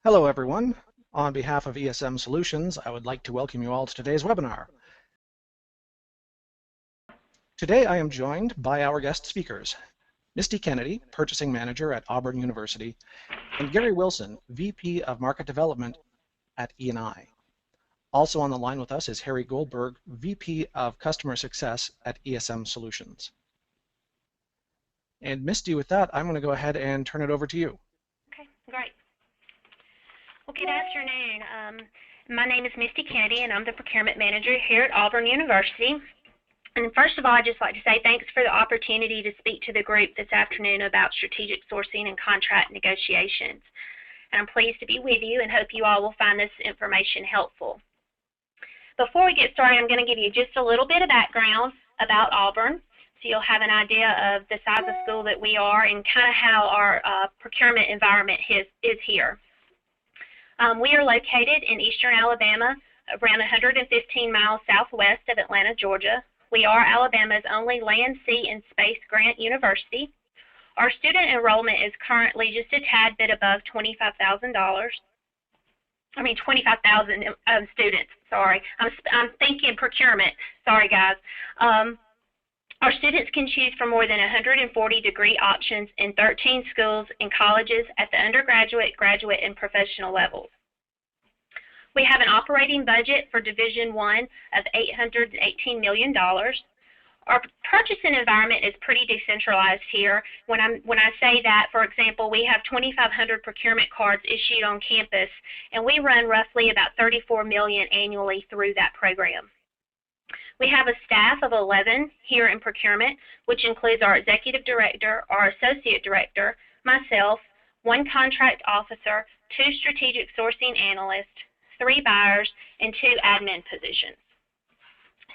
Hello, everyone. On behalf of ESM Solutions, I would like to welcome you all to today's webinar. Today, I am joined by our guest speakers, Missty Kennedy, Purchasing Manager at Auburn University, and Gary Wilson, VP of Market Development at E&I. Also on the line with us is Harry Goldberg, VP of Customer Success at ESM Solutions. And Missty, with that, I'm going to go ahead and turn it over to you. Okay, great. Well, good afternoon. My name is Missty Kennedy, and I'm the Procurement Manager here at Auburn University. And first of all, I'd just like to say thanks for the opportunity to speak to the group this afternoon about strategic sourcing and contract negotiations. And I'm pleased to be with you and hope you all will find this information helpful. Before we get started, I'm going to give you just a little bit of background about Auburn, so you'll have an idea of the size of school that we are and kind of how our procurement environment is here. We are located in eastern Alabama, around 115 miles southwest of Atlanta, Georgia. We are Alabama's only land, sea, and space grant university. Our student enrollment is currently just a tad bit above $25,000. 25,000 students, sorry. I'm thinking procurement. Sorry, guys. Our students can choose from more than 140 degree options in 13 schools and colleges at the undergraduate, graduate, and professional levels. We have an operating budget for Division I of $818 million. Our purchasing environment is pretty decentralized here. When I say that, for example, we have 2,500 procurement cards issued on campus, and we run roughly about $34 million annually through that program. We have a staff of 11 here in procurement, which includes our executive director, our associate director, myself, 1 contract officer, 2 strategic sourcing analysts, 3 buyers, and 2 admin positions.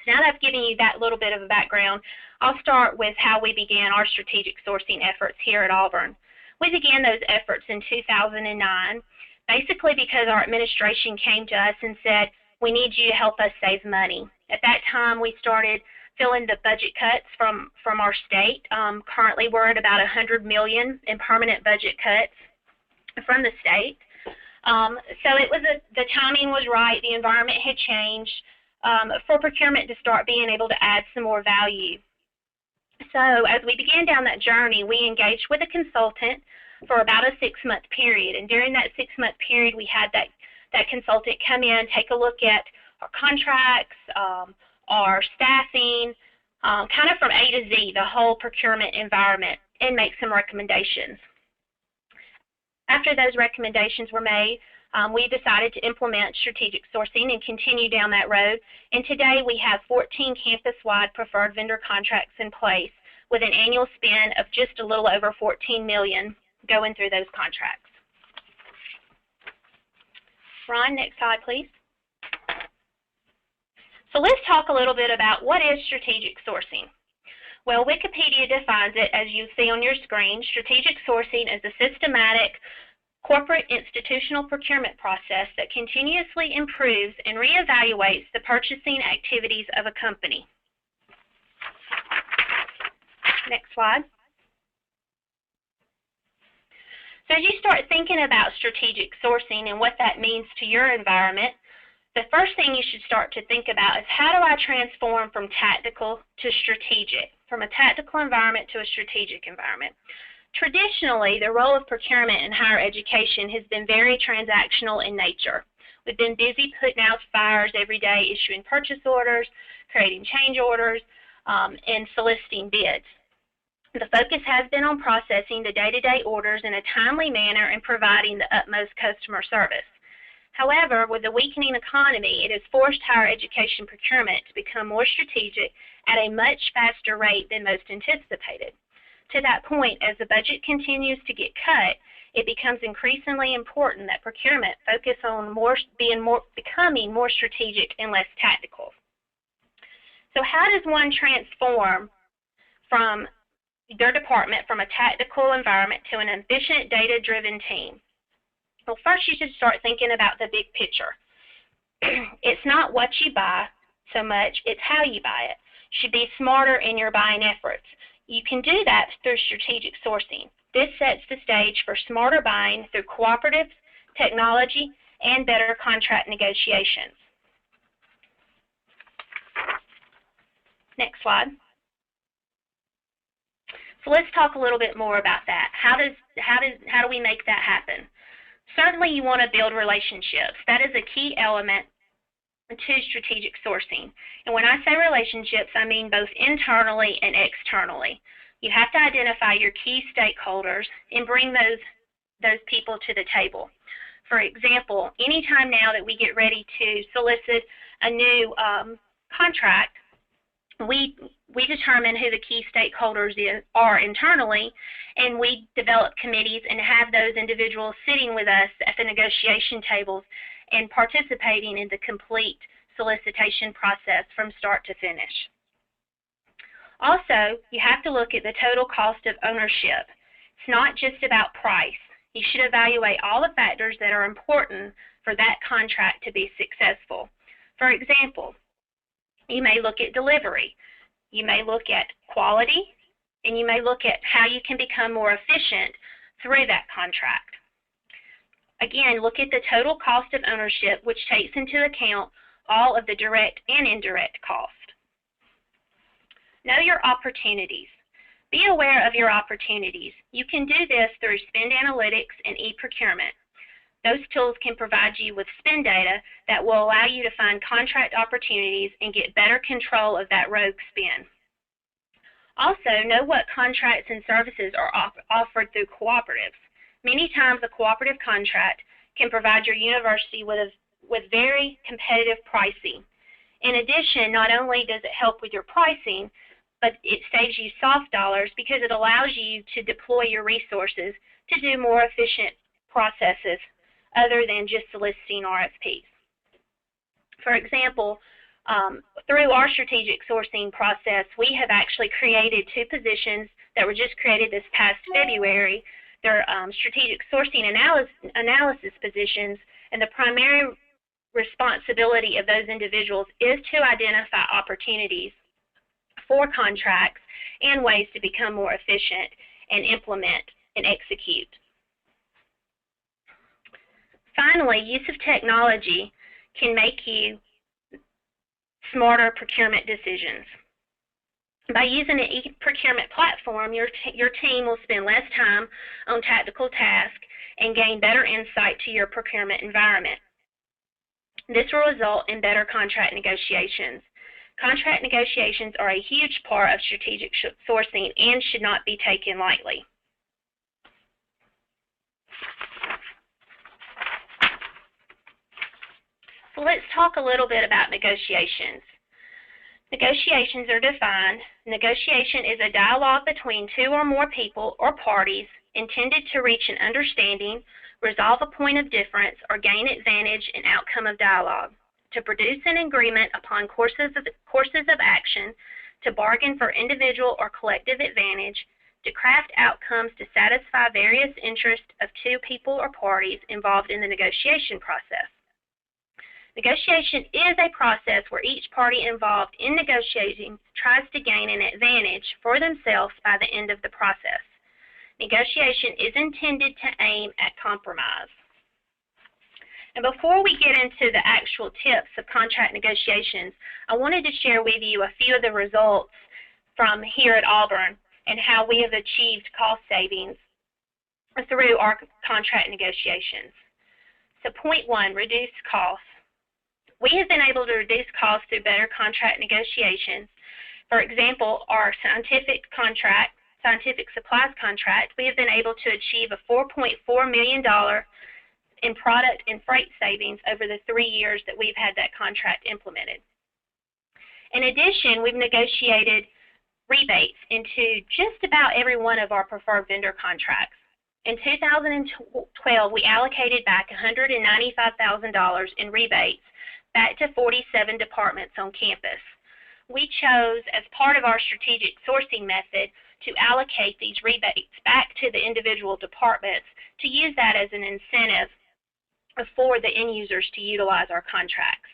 So now that I've given you that little bit of a background, I'll start with how we began our strategic sourcing efforts here at Auburn. We began those efforts in 2009, basically because our administration came to us and said, we need you to help us save money. At that time, we started feeling the budget cuts from our state. Currently, we're at about $100 million in permanent budget cuts from the state. So the timing was right. The environment had changed for procurement to start being able to add some more value. So as we began down that journey, we engaged with a consultant for about a 6-month period. And during that 6-month period, we had that consultant come in, take a look at our contracts, our staffing, kind of from A to Z, the whole procurement environment, and make some recommendations. After those recommendations were made, we decided to implement strategic sourcing and continue down that road. And today we have 14 campus-wide preferred vendor contracts in place with an annual spend of just a little over $14 million going through those contracts. Ron, next slide, please. So let's talk a little bit about what is strategic sourcing. Well, Wikipedia defines it, as you see on your screen. Strategic sourcing is a systematic corporate institutional procurement process that continuously improves and reevaluates the purchasing activities of a company. Next slide. So as you start thinking about strategic sourcing and what that means to your environment, the first thing you should start to think about is, how do I transform from tactical to strategic, from a tactical environment to a strategic environment? Traditionally, the role of procurement in higher education has been very transactional in nature. We've been busy putting out fires every day, issuing purchase orders, creating change orders, and soliciting bids. The focus has been on processing the day-to-day orders in a timely manner and providing the utmost customer service. However, with the weakening economy, it has forced higher education procurement to become more strategic at a much faster rate than most anticipated. To that point, as the budget continues to get cut, it becomes increasingly important that procurement focus on becoming more strategic and less tactical. So how does one transform from their department from a tactical environment to an efficient, data-driven team? Well, first you should start thinking about the big picture. It's not what you buy so much, it's how you buy it. You should be smarter in your buying efforts. You can do that through strategic sourcing. This sets the stage for smarter buying through cooperative, technology, and better contract negotiations. Next slide. So let's talk a little bit more about that. How do we make that happen? Certainly you want to build relationships. That is a key element to strategic sourcing. And when I say relationships, I mean both internally and externally. You have to identify your key stakeholders and bring those people to the table. For example, anytime now that we get ready to solicit a new contract, we determine who the key stakeholders are internally, and we develop committees and have those individuals sitting with us at the negotiation tables and participating in the complete solicitation process from start to finish. Also, you have to look at the total cost of ownership. It's not just about price. You should evaluate all the factors that are important for that contract to be successful. For example, you may look at delivery, you may look at quality, and you may look at how you can become more efficient through that contract. Again, look at the total cost of ownership, which takes into account all of the direct and indirect cost. Know your opportunities. Be aware of your opportunities. You can do this through spend analytics and e-procurement. Those tools can provide you with spend data that will allow you to find contract opportunities and get better control of that rogue spend. Also, know what contracts and services are offered through cooperatives. Many times a cooperative contract can provide your university with very competitive pricing. In addition, not only does it help with your pricing, but it saves you soft dollars because it allows you to deploy your resources to do more efficient processes other than just soliciting RFPs. For example, through our strategic sourcing process, we have actually created 2 positions that were just created this past February. They're strategic sourcing analysis positions, and the primary responsibility of those individuals is to identify opportunities for contracts and ways to become more efficient and implement and execute. Finally, use of technology can make you smarter procurement decisions. By using an e-procurement platform, your team will spend less time on tactical tasks and gain better insight to your procurement environment. This will result in better contract negotiations. Contract negotiations are a huge part of strategic sourcing and should not be taken lightly. So let's talk a little bit about negotiations. Negotiations are defined. Negotiation is a dialogue between 2 or more people or parties intended to reach an understanding, resolve a point of difference, or gain advantage in outcome of dialogue, to produce an agreement upon courses of action, to bargain for individual or collective advantage, to craft outcomes to satisfy various interests of 2 people or parties involved in the negotiation process. Negotiation is a process where each party involved in negotiating tries to gain an advantage for themselves by the end of the process. Negotiation is intended to aim at compromise. And before we get into the actual tips of contract negotiations, I wanted to share with you a few of the results from here at Auburn and how we have achieved cost savings through our contract negotiations. So point 1, reduce costs. We have been able to reduce costs through better contract negotiations. For example, our scientific supplies contract, we have been able to achieve a $4.4 million in product and freight savings over the 3 years that we've had that contract implemented. In addition, we've negotiated rebates into just about every one of our preferred vendor contracts. In 2012, we allocated back $195,000 in rebates back to 47 departments on campus. We chose, as part of our strategic sourcing method, to allocate these rebates back to the individual departments to use that as an incentive for the end users to utilize our contracts.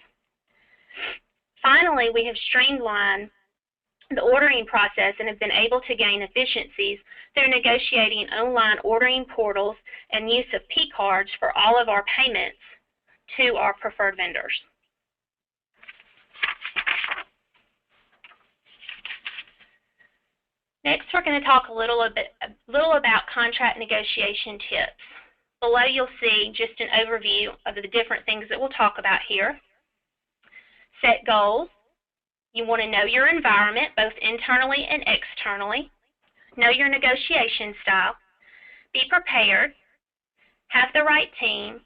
Finally, we have streamlined the ordering process and have been able to gain efficiencies through negotiating online ordering portals and use of P cards for all of our payments to our preferred vendors. Next, we're going to talk a little about contract negotiation tips. Below, you'll see just an overview of the different things that we'll talk about here. Set goals. You want to know your environment, both internally and externally. Know your negotiation style. Be prepared. Have the right team.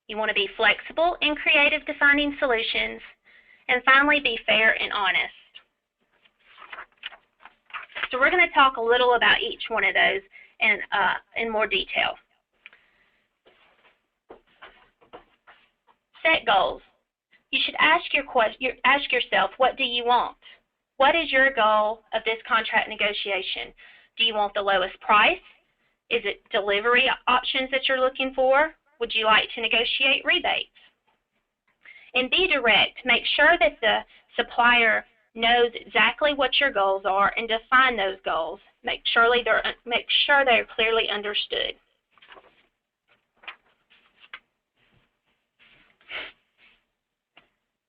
You want to be flexible and creative to finding solutions. And finally, be fair and honest. So we're going to talk a little about each one of those in more detail. Set goals. You should ask yourself, what do you want? What is your goal of this contract negotiation? Do you want the lowest price? Is it delivery options that you're looking for? Would you like to negotiate rebates? And be direct. Make sure that the supplier knows exactly what your goals are and define those goals. Make sure they're clearly understood.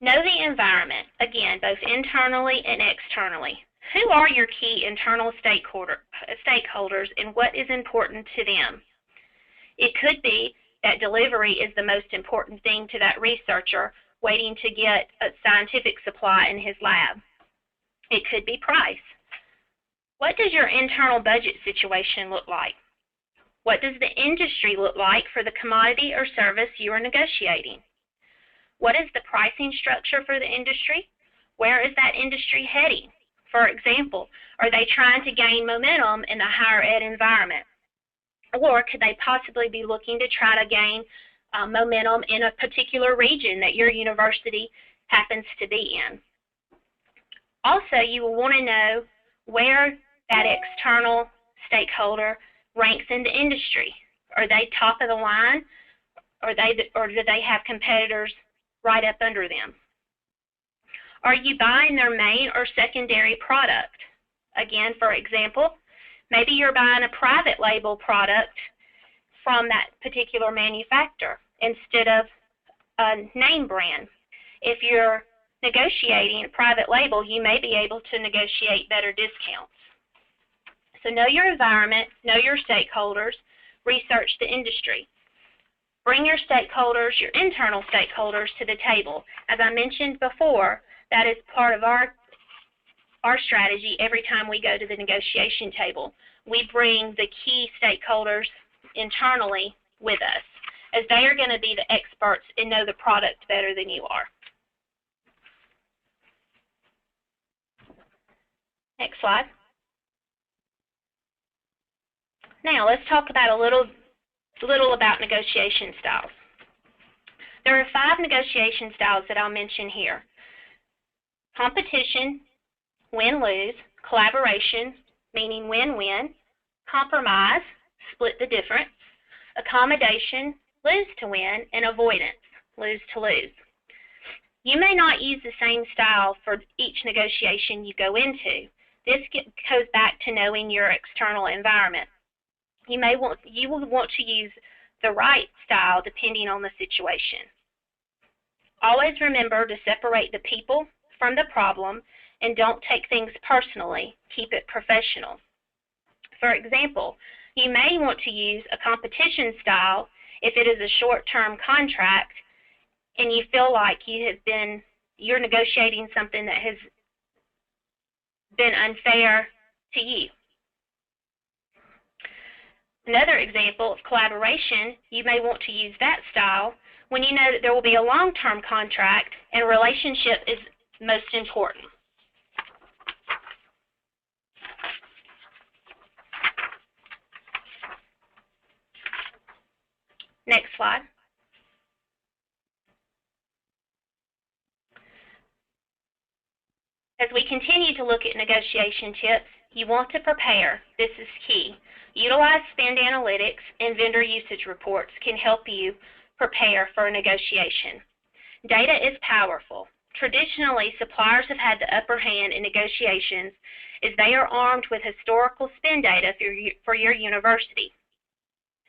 Know the environment, again, both internally and externally. Who are your key internal stakeholders and what is important to them? It could be that delivery is the most important thing to that researcher waiting to get a scientific supply in his lab. It could be price. What does your internal budget situation look like? What does the industry look like for the commodity or service you are negotiating? What is the pricing structure for the industry? Where is that industry heading? For example, are they trying to gain momentum in the higher ed environment? Or could they possibly be looking to try to gain momentum in a particular region that your university happens to be in? Also, you will want to know where that external stakeholder ranks in the industry. Are they top of the line, or do they have competitors right up under them? Are you buying their main or secondary product? Again, for example, maybe you're buying a private label product from that particular manufacturer instead of a name brand. If you're negotiating a private label, you may be able to negotiate better discounts. So know your environment, know your stakeholders, research the industry. Bring your stakeholders, your internal stakeholders, to the table. As I mentioned before, that is part of our strategy every time we go to the negotiation table. We bring the key stakeholders internally with us, as they are going to be the experts and know the product better than you are. Next slide. Now let's talk about a little about negotiation styles. There are 5 negotiation styles that I'll mention here. Competition, win-lose, collaboration, meaning win-win, compromise, split the difference, accommodation, lose to win, and avoidance, lose to lose. You may not use the same style for each negotiation you go into. This goes back to knowing your external environment. You will want to use the right style depending on the situation. Always remember to separate the people from the problem and don't take things personally. Keep it professional. For example, you may want to use a competition style if it is a short-term contract and you feel like you're negotiating something that has been unfair to you. Another example of collaboration, you may want to use that style when you know that there will be a long-term contract and relationship is most important. Next slide. As we continue to look at negotiation tips, you want to prepare. This is key. Utilize spend analytics and vendor usage reports can help you prepare for a negotiation. Data is powerful. Traditionally, suppliers have had the upper hand in negotiations as they are armed with historical spend data for your university.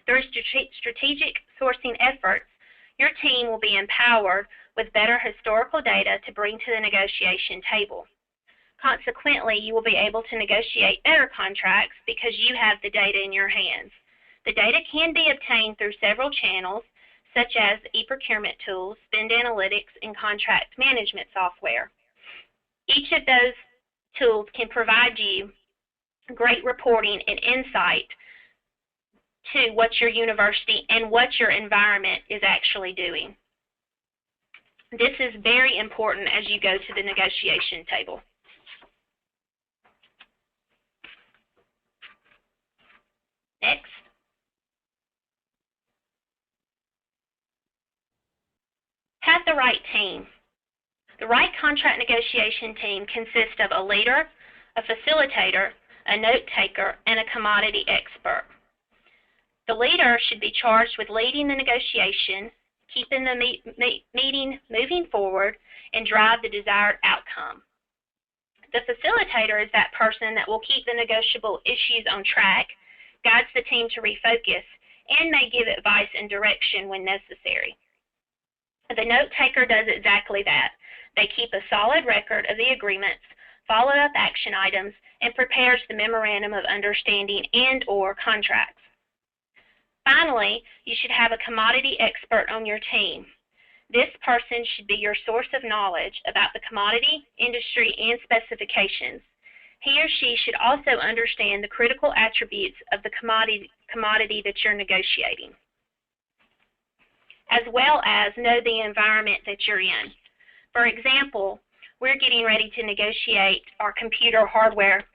Through strategic sourcing efforts, your team will be empowered with better historical data to bring to the negotiation table. Consequently, you will be able to negotiate better contracts because you have the data in your hands. The data can be obtained through several channels, such as e-procurement tools, spend analytics, and contract management software. Each of those tools can provide you great reporting and insight to what your university and what your environment is actually doing. This is very important as you go to the negotiation table. Next. Have the right team. The right contract negotiation team consists of a leader, a facilitator, a note taker, and a commodity expert. The leader should be charged with leading the negotiation, keeping the meeting moving forward, and drive the desired outcome. The facilitator is that person that will keep the negotiable issues on track, guides the team to refocus, and may give advice and direction when necessary. The note taker does exactly that. They keep a solid record of the agreements, follow-up action items, and prepares the memorandum of understanding and/or contracts. Finally, you should have a commodity expert on your team. This person should be your source of knowledge about the commodity, industry, and specifications. He or she should also understand the critical attributes of the commodity that you're negotiating, as well as know the environment that you're in. For example, we're getting ready to negotiate our computer hardware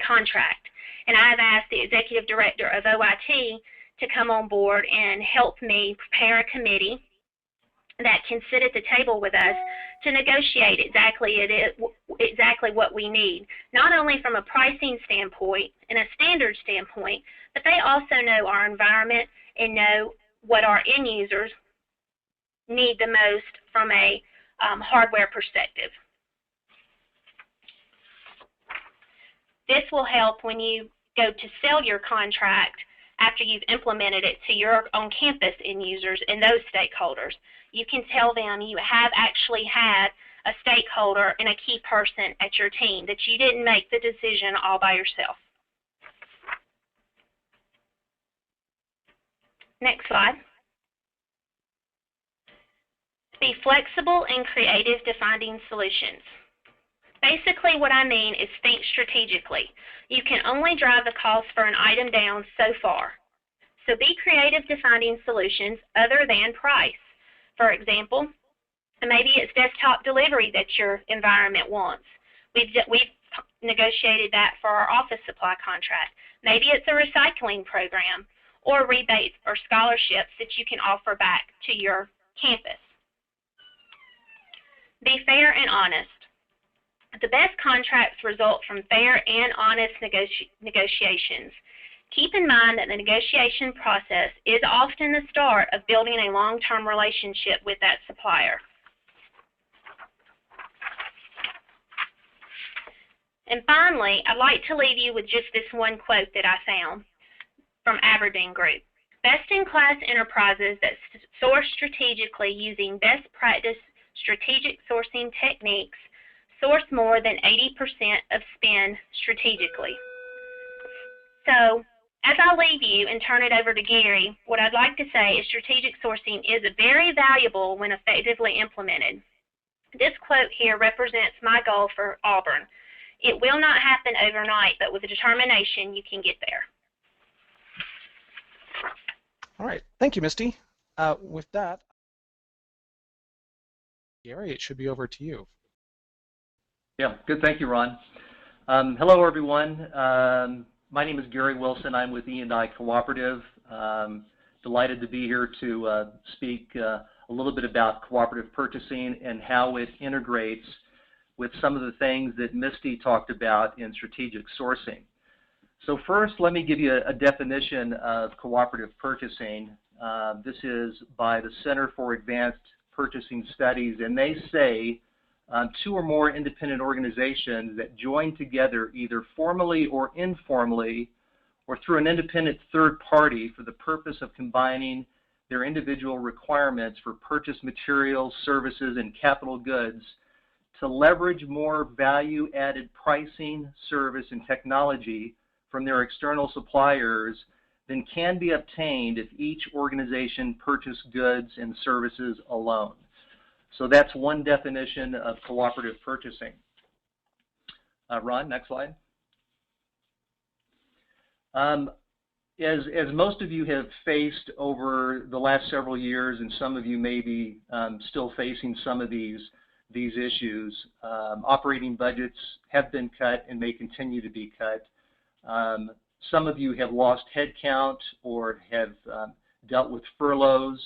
contract, and I've asked the executive director of OIT to come on board and help me prepare a committee that can sit at the table with us to negotiate exactly what we need, not only from a pricing standpoint and a standard standpoint, but they also know our environment and know what our end users need the most from a hardware perspective. This will help when you go to sell your contract after you've implemented it to your on-campus end users and those stakeholders. You can tell them you have actually had a stakeholder and a key person at your team, that you didn't make the decision all by yourself. Next slide. Be flexible and creative to finding solutions. Basically what I mean is think strategically. You can only drive the cost for an item down so far. So be creative to finding solutions other than price. For example, maybe it's desktop delivery that your environment wants. We've negotiated that for our office supply contract. Maybe it's a recycling program or rebates or scholarships that you can offer back to your campus. Be fair and honest. The best contracts result from fair and honest negotiations. Keep in mind that the negotiation process is often the start of building a long-term relationship with that supplier. And finally, I'd like to leave you with just this one quote that I found from Aberdeen Group. Best-in-class enterprises that source strategically using best practice strategic sourcing techniques source more than 80% of spend strategically. So, as I leave you and turn it over to Gary, what I'd like to say is strategic sourcing is very valuable when effectively implemented. This quote here represents my goal for Auburn. It will not happen overnight, but with determination, you can get there. All right. Thank you, Misty. With that, Gary, it should be over to you. Yeah, good. Thank you, Ron. Hello, everyone. My name is Gary Wilson. I'm with E&I Cooperative. Delighted to be here to speak a little bit about cooperative purchasing and how it integrates with some of the things that Misty talked about in strategic sourcing. So first, let me give you a definition of cooperative purchasing. This is by the Center for Advanced purchasing studies, and they say two or more independent organizations that join together either formally or informally or through an independent third party for the purpose of combining their individual requirements for purchase materials, services, and capital goods to leverage more value-added pricing, service, and technology from their external suppliers than can be obtained if each organization purchased goods and services alone. So that's one definition of cooperative purchasing. Ron, next slide. As most of you have faced over the last several years, and some of you may be still facing some of these issues, operating budgets have been cut and may continue to be cut. Some of you have lost headcount or have dealt with furloughs.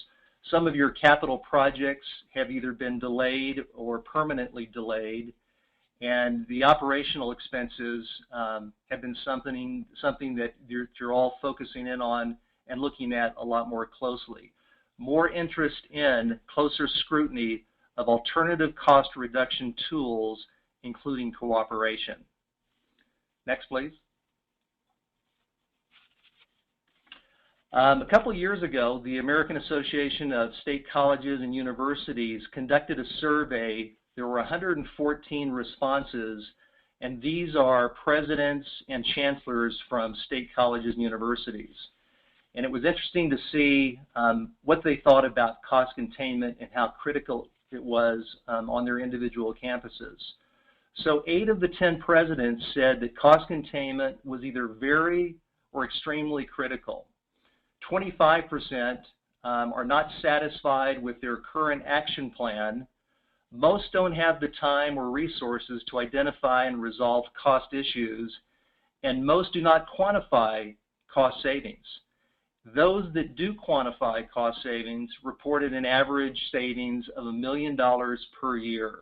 Some of your capital projects have either been delayed or permanently delayed, and the operational expenses have been something that you're all focusing in on and looking at a lot more closely. More interest in closer scrutiny of alternative cost reduction tools, including cooperation. Next, please. A couple of years ago, the American Association of State Colleges and Universities conducted a survey. There were 114 responses, and these are presidents and chancellors from state colleges and universities. And it was interesting to see what they thought about cost containment and how critical it was on their individual campuses. So 8 of the 10 presidents said that cost containment was either very or extremely critical. 25% are not satisfied with their current action plan. Most don't have the time or resources to identify and resolve cost issues, and most do not quantify cost savings. Those that do quantify cost savings reported an average savings of $1 million per year,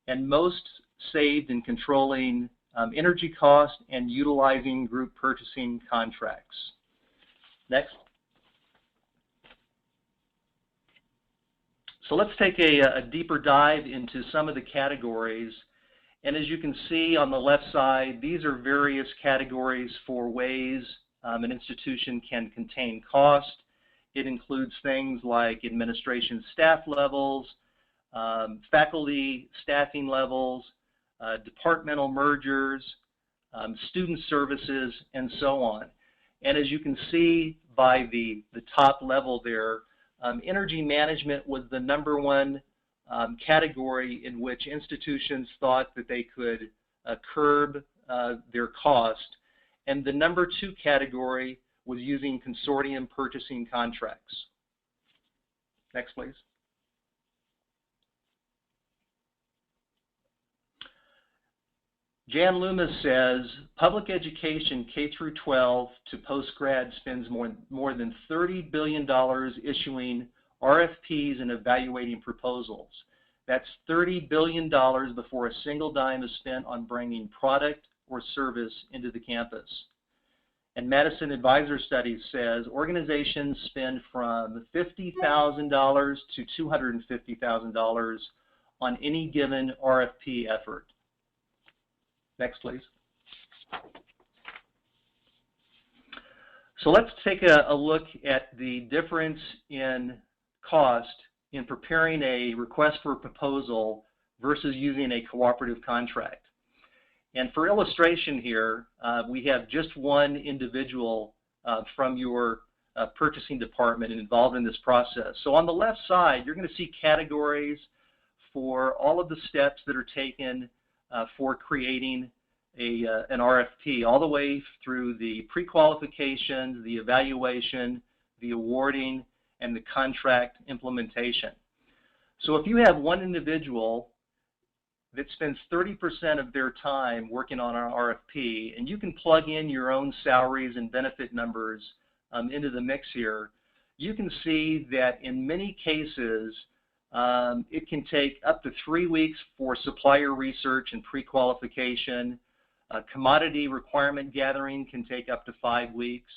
and most saved in controlling energy costs and utilizing group purchasing contracts. Next. So let's take a deeper dive into some of the categories. And as you can see on the left side, these are various categories for ways an institution can contain cost. It includes things like administration staff levels, faculty staffing levels, departmental mergers, student services, and so on. And as you can see by the top level there, energy management was the #1 category in which institutions thought that they could curb their cost. And the #2 category was using consortium purchasing contracts. Next, please. Jan Loomis says, public education K through 12 to post-grad spends more than $30 billion issuing RFPs and evaluating proposals. That's $30 billion before a single dime is spent on bringing product or service into the campus. And Madison Advisor Studies says organizations spend from $50,000 to $250,000 on any given RFP effort. Next, please. So let's take a look at the difference in cost in preparing a request for a proposal versus using a cooperative contract. And for illustration here, we have just one individual from your purchasing department involved in this process. So on the left side, you're going to see categories for all of the steps that are taken for creating an RFP, all the way through the pre-qualification, the evaluation, the awarding, and the contract implementation. So if you have one individual that spends 30% of their time working on an RFP, and you can plug in your own salaries and benefit numbers into the mix here, you can see that in many cases, it can take up to 3 weeks for supplier research and pre-qualification. Commodity requirement gathering can take up to 5 weeks.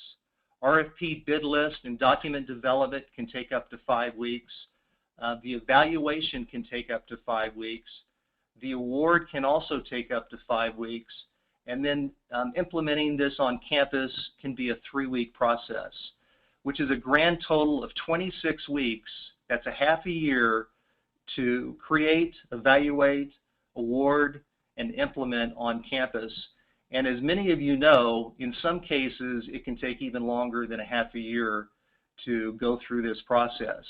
RFP bid list and document development can take up to 5 weeks. The evaluation can take up to 5 weeks. The award can also take up to 5 weeks. And then implementing this on campus can be a 3-week process, which is a grand total of 26 weeks. That's a half a year to create, evaluate, award, and implement on campus. And as many of you know, in some cases, it can take even longer than a half a year to go through this process.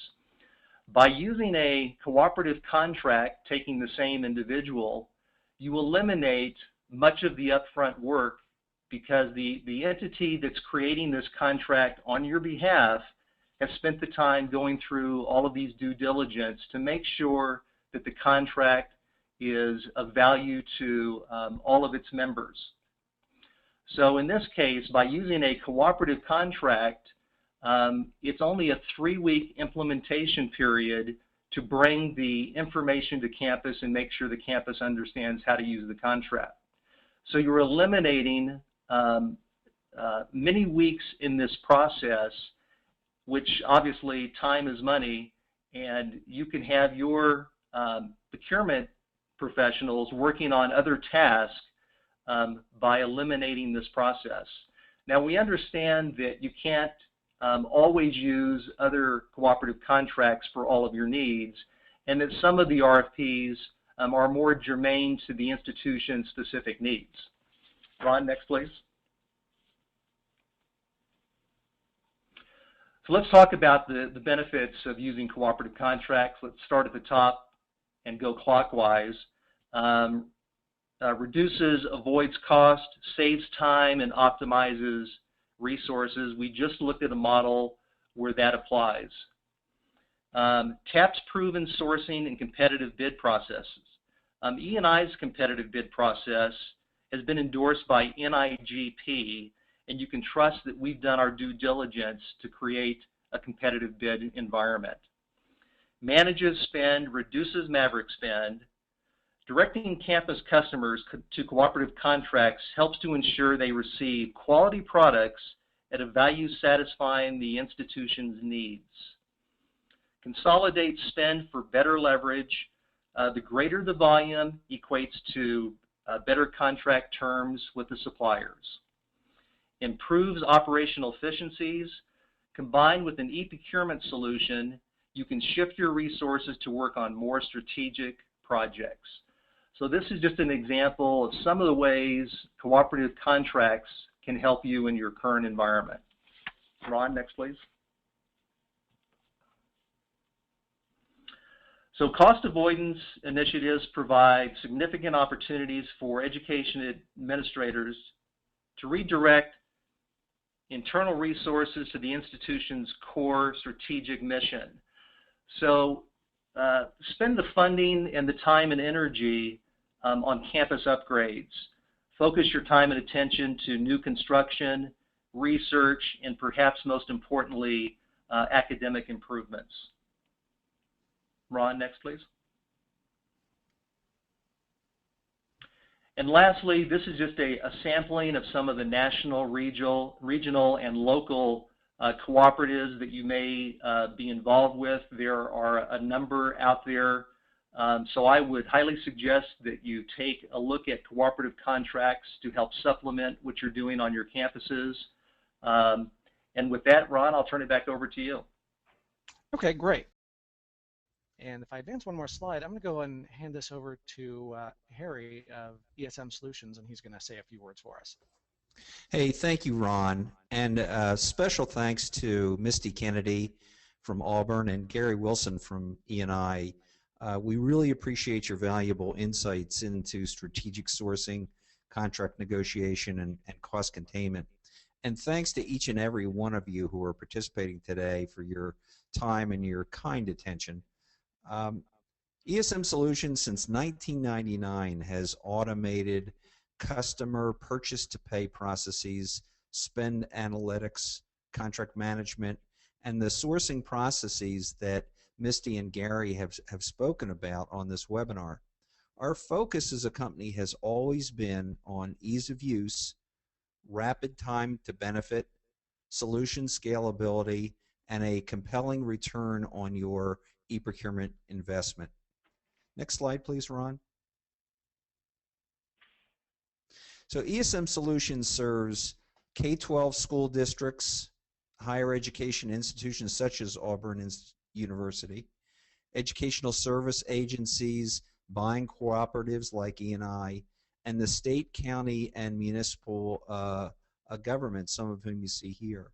By using a cooperative contract, taking the same individual, you eliminate much of the upfront work because the entity that's creating this contract on your behalf has spent the time going through all of these due diligence to make sure that the contract is of value to all of its members. So in this case, by using a cooperative contract, it's only a 3-week implementation period to bring the information to campus and make sure the campus understands how to use the contract. So you're eliminating many weeks in this process, which obviously time is money, and you can have your procurement professionals working on other tasks by eliminating this process. Now we understand that you can't always use other cooperative contracts for all of your needs, and that some of the RFPs are more germane to the institution's specific needs. Ron, next please. So let's talk about the benefits of using cooperative contracts. Let's start at the top and go clockwise. Reduces, avoids cost, saves time, and optimizes resources. We just looked at a model where that applies. TAP's proven sourcing and competitive bid processes. E&I's competitive bid process has been endorsed by NIGP, and you can trust that we've done our due diligence to create a competitive bid environment. Manages spend, reduces maverick spend. Directing campus customers to cooperative contracts helps to ensure they receive quality products at a value satisfying the institution's needs. Consolidate spend for better leverage. The greater the volume equates to better contract terms with the suppliers. Improves operational efficiencies. Combined with an e-procurement solution, you can shift your resources to work on more strategic projects. So this is just an example of some of the ways cooperative contracts can help you in your current environment. Ron, next please. So cost avoidance initiatives provide significant opportunities for education administrators to redirect internal resources to the institution's core strategic mission. So spend the funding and the time and energy on campus upgrades. Focus your time and attention to new construction, research, and perhaps most importantly, academic improvements. Ron, next please. And lastly, this is just a sampling of some of the national, regional, and local cooperatives that you may be involved with. There are a number out there. So I would highly suggest that you take a look at cooperative contracts to help supplement what you're doing on your campuses. And with that, Ron, I'll turn it back over to you. Okay, great. And if I advance one more slide, I'm going to go and hand this over to Harry of ESM Solutions, and he's going to say a few words for us. Hey, thank you, Ron. And special thanks to Misty Kennedy from Auburn and Gary Wilson from E&I. We really appreciate your valuable insights into strategic sourcing, contract negotiation, and cost containment. And thanks to each and every one of you who are participating today for your time and your kind attention. ESM Solutions since 1999 has automated customer purchase-to-pay processes, spend analytics, contract management, and the sourcing processes that Misty and Gary have spoken about on this webinar. Our focus as a company has always been on ease of use, rapid time to benefit, solution scalability, and a compelling return on your e-procurement investment. Next slide, please, Ron. So ESM Solutions serves K-12 school districts, higher education institutions such as Auburn University, educational service agencies, buying cooperatives like E&I, and the state, county, and municipal governments, some of whom you see here.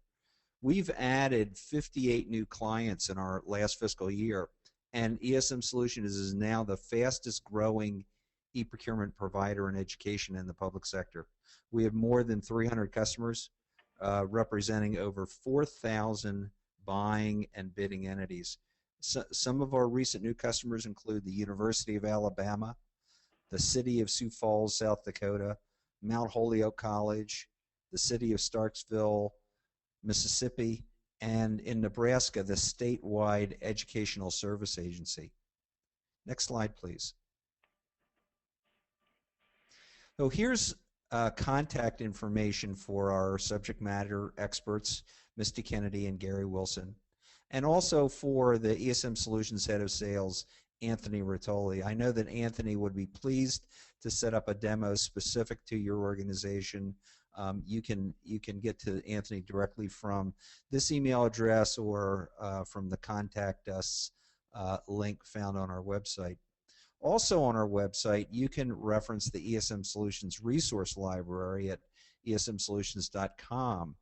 We've added 58 new clients in our last fiscal year, and ESM Solutions is now the fastest growing e-procurement provider in education in the public sector. We have more than 300 customers representing over 4,000 buying and bidding entities. So, some of our recent new customers include the University of Alabama, the City of Sioux Falls, South Dakota, Mount Holyoke College, the City of Starksville, Mississippi, and in Nebraska, the statewide Educational Service Agency. Next slide, please. So here's contact information for our subject matter experts, Missty Kennedy and Gary Wilson, and also for the ESM Solutions Head of Sales, Anthony Rotoli. I know that Anthony would be pleased to set up a demo specific to your organization. You can get to Anthony directly from this email address or from the Contact Us link found on our website. Also on our website, you can reference the ESM Solutions resource library at esmsolutions.com.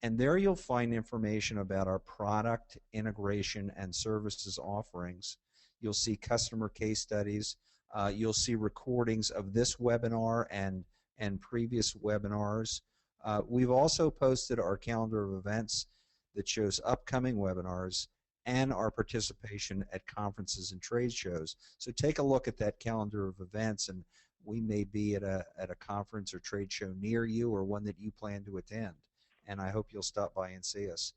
And there you'll find information about our product, integration, and services offerings. You'll see customer case studies. You'll see recordings of this webinar and previous webinars. We've also posted our calendar of events that shows upcoming webinars and our participation at conferences and trade shows. So take a look at that calendar of events, and we may be at a conference or trade show near you or one that you plan to attend. And I hope you'll stop by and see us.